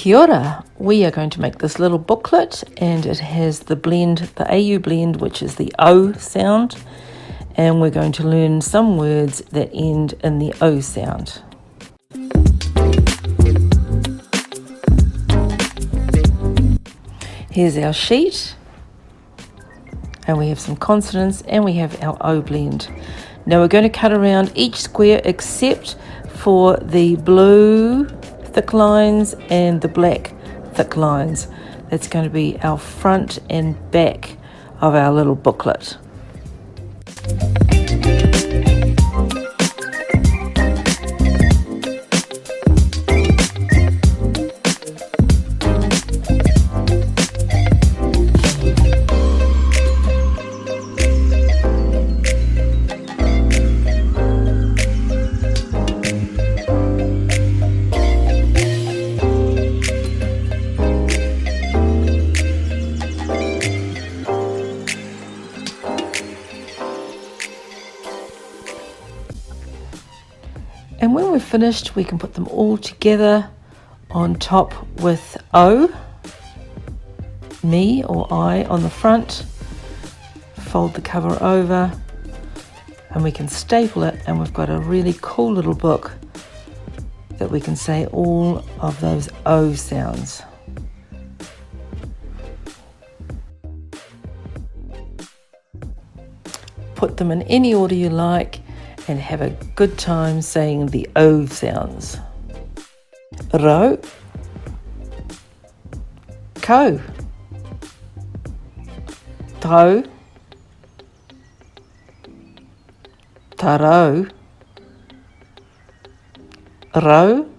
Kia ora. We are going to make this little booklet, and it has the blend, the AU blend, which is the O sound, and we're going to learn some words that end in the O sound. Here's our sheet, and we have some consonants, and we have our O blend. Now we're going to cut around each square except for the blue thick lines and the black thick lines. That's going to be our front and back of our little booklet. And when we're finished, we can put them all together on top with O, me or I on the front, fold the cover over, and we can staple it, and we've got a really cool little book that we can say all of those O sounds. Put them in any order you like, and have a good time saying the O sounds. Ro, ko, tau, taro, ro,